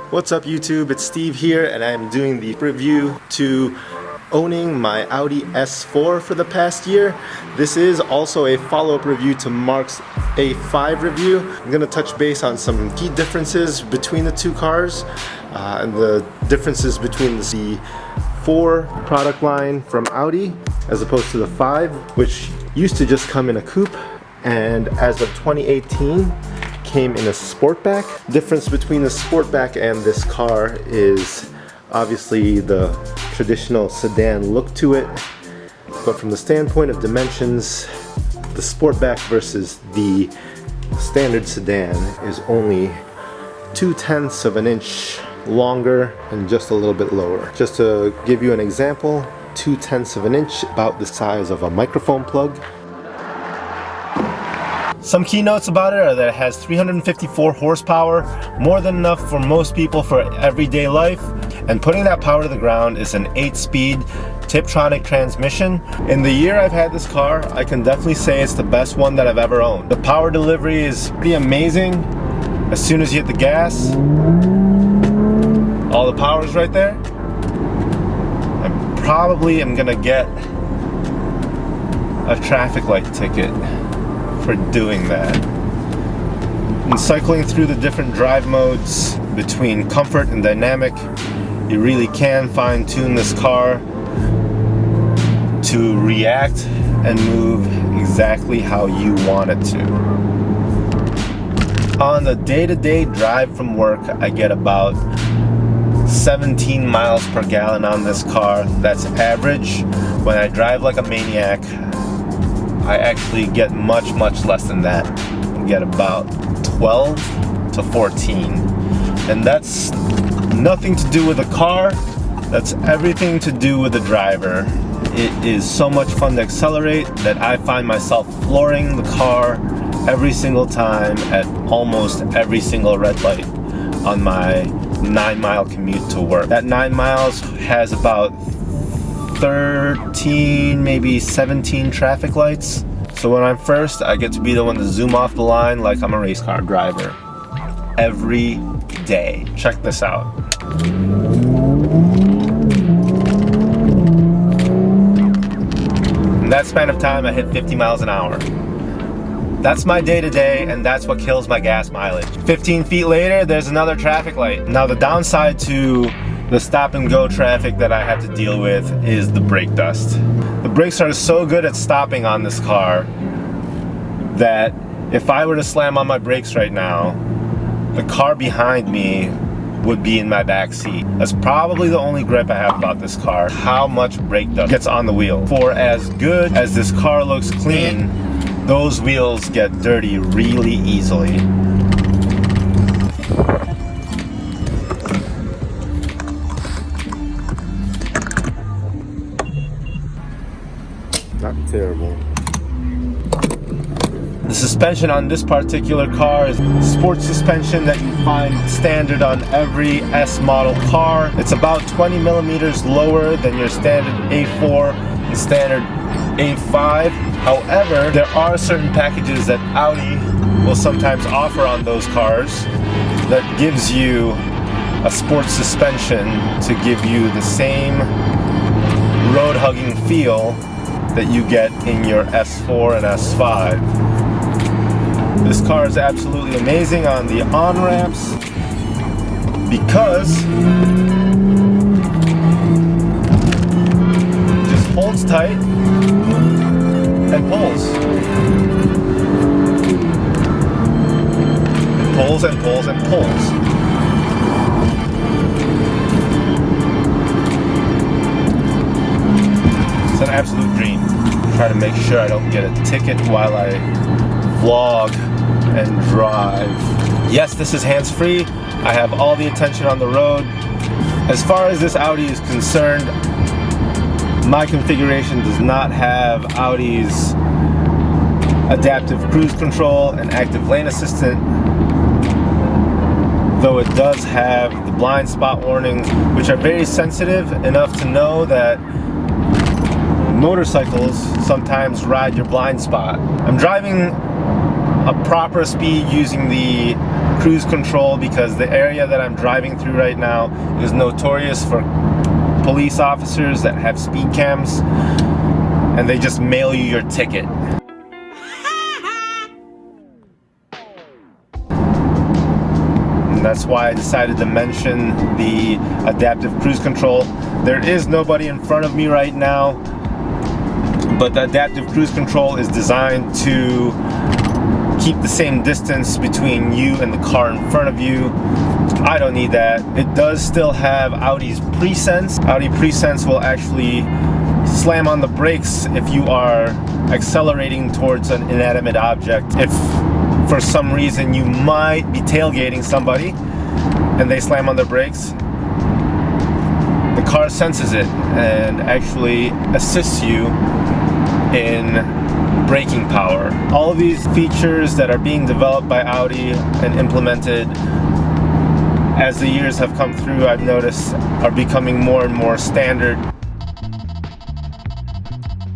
What's up YouTube, it's Steve here and I'm doing the review to owning my Audi S4 for the past year. This is also a follow-up review to Mark's A5 review. I'm going to touch base on some key differences between the two cars and the differences between the 4 product line from Audi as opposed to the 5, which used to just come in a coupe and as of 2018 came in a Sportback. Difference between the Sportback and this car is obviously the traditional sedan look to it, but from the standpoint of dimensions, the Sportback versus the standard sedan is only 0.2 of an inch longer and just a little bit lower. Just to give you an example, 0.2 of an inch, about the size of a microphone plug. Some key notes about it are that it has 354 horsepower, more than enough for most people for everyday life, and putting that power to the ground is an 8-speed Tiptronic transmission. In the year I've had this car, I can definitely say it's the best one that I've ever owned. The power delivery is pretty amazing. As soon as you hit the gas, all the power is right there. I probably am gonna get a traffic light ticket for doing that. And cycling through the different drive modes between comfort and dynamic, you really can fine-tune this car to react and move exactly how you want it to. On the day-to-day drive from work, I get about 17 miles per gallon on this car. That's average. When I drive like a maniac, I actually get much less than that. I get about 12 to 14. And that's nothing to do with the car, that's everything to do with the driver. It is so much fun to accelerate that I find myself flooring the car every single time at almost every single red light on my 9-mile commute to work. That 9 miles has about 13, maybe 17 traffic lights. So when I'm first, I get to be the one to zoom off the line like I'm a race car driver. Every day. Check this out. In that span of time, I hit 50 miles an hour. That's my day-to-day, and that's what kills my gas mileage. 15 feet later, there's another traffic light. Now the downside to the stop and go traffic that I have to deal with is the brake dust. The brakes are so good at stopping on this car that if I were to slam on my brakes right now, the car behind me would be in my back seat. That's probably the only gripe I have about this car, how much brake dust gets on the wheel. For as good as this car looks clean, those wheels get dirty really easily. Not terrible. The suspension on this particular car is sports suspension that you find standard on every S model car. It's about 20 millimeters lower than your standard A4 and standard A5. However, there are certain packages that Audi will sometimes offer on those cars that gives you a sports suspension to give you the same road hugging feel that you get in your S4 and S5. This car is absolutely amazing on the on-ramps because it just holds tight and pulls. It pulls and pulls and pulls. It's an absolute dream. Try to make sure I don't get a ticket while I vlog and drive. Yes, this is hands-free. I have all the attention on the road. As far as this Audi is concerned, my configuration does not have Audi's adaptive cruise control and active lane assistant, though it does have the blind spot warnings, which are very sensitive enough to know that motorcycles sometimes ride your blind spot. I'm driving a proper speed using the cruise control, because the area that I'm driving through right now is notorious for police officers that have speed cams, and they just mail you your ticket. And that's why I decided to mention the adaptive cruise control. There is nobody in front of me right now, but the adaptive cruise control is designed to keep the same distance between you and the car in front of you. I don't need that. It does still have Audi's Presense. Audi Presense will actually slam on the brakes if you are accelerating towards an inanimate object. If for some reason you might be tailgating somebody and they slam on the brakes, the car senses it and actually assists you in braking power. All of these features that are being developed by Audi and implemented as the years have come through, I've noticed, are becoming more and more standard.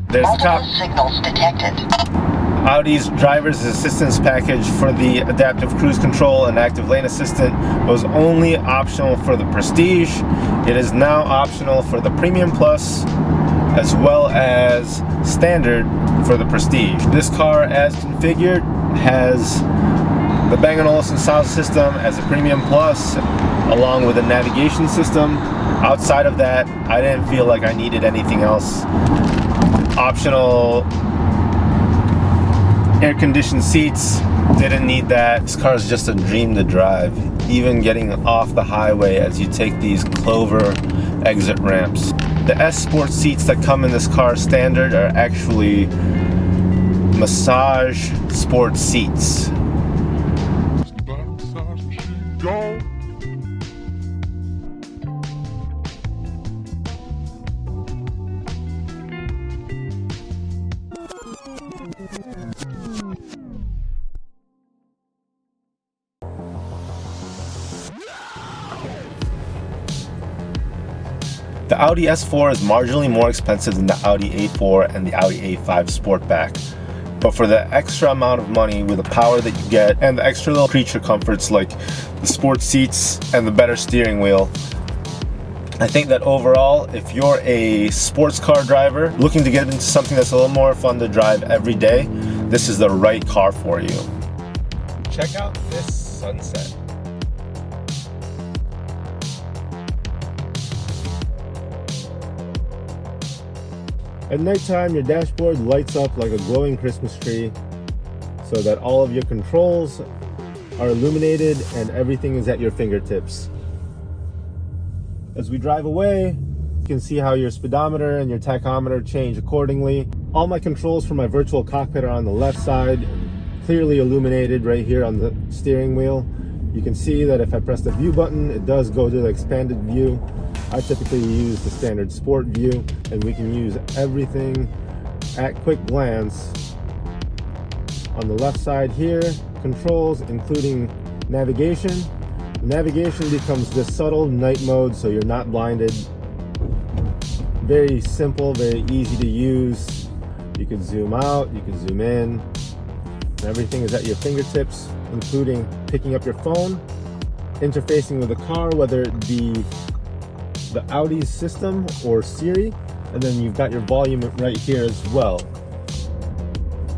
There's the cop. Signals detected. Audi's driver's assistance package for the adaptive cruise control and active lane assistant was only optional for the Prestige. It is now optional for the Premium Plus, as well as standard for the Prestige. This car, as configured, has the Bang & Olufsen sound system as a Premium Plus, along with a navigation system. Outside of that, I didn't feel like I needed anything else. Optional air-conditioned seats, didn't need that. This car is just a dream to drive, even getting off the highway as you take these Clover exit ramps. The S Sport seats that come in this car standard are actually massage sport seats. The Audi S4 is marginally more expensive than the Audi A4 and the Audi A5 Sportback. But for the extra amount of money, with the power that you get and the extra little creature comforts like the sport seats and the better steering wheel, I think that overall, if you're a sports car driver looking to get into something that's a little more fun to drive every day, this is the right car for you. Check out this sunset. At nighttime, your dashboard lights up like a glowing Christmas tree so that all of your controls are illuminated and everything is at your fingertips. As we drive away, you can see how your speedometer and your tachometer change accordingly. All my controls for my virtual cockpit are on the left side, clearly illuminated right here on the steering wheel. You can see that if I press the view button, it does go to the expanded view. I typically use the standard sport view, and we can use everything at quick glance. On the left side here, controls including navigation. Navigation becomes this subtle night mode, so you're not blinded. Very simple, very easy to use. You can zoom out, you can zoom in. Everything is at your fingertips, including picking up your phone, interfacing with the car, whether it be the Audi's system or Siri, and then you've got your volume right here as well.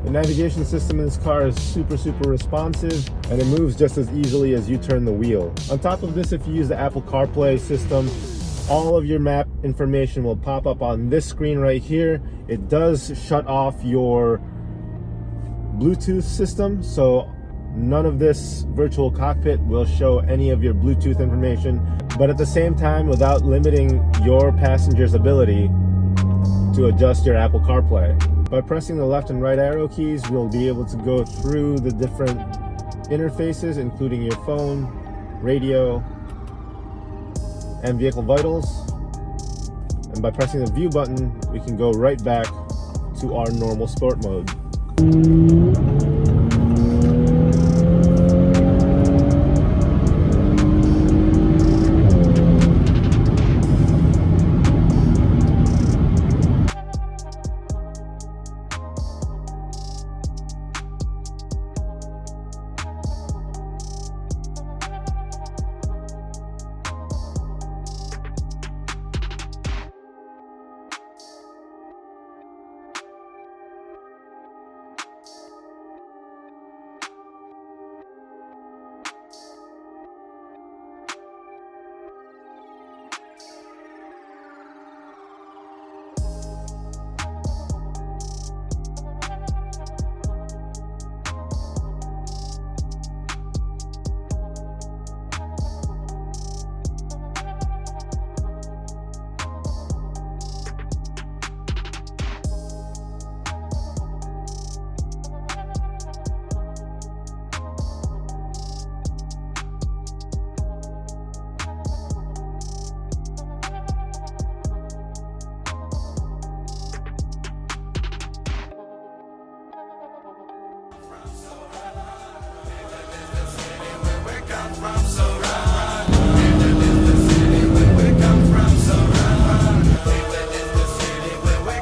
The navigation system in this car is super responsive, and it moves just as easily as you turn the wheel. On top of this, if you use the Apple CarPlay system, all of your map information will pop up on this screen right here. It does shut off your Bluetooth system, so none of this virtual cockpit will show any of your Bluetooth information, but at the same time, without limiting your passenger's ability to adjust your Apple CarPlay. By pressing the left and right arrow keys, we'll be able to go through the different interfaces, including your phone, radio, and vehicle vitals. And by pressing the view button, we can go right back to our normal sport mode.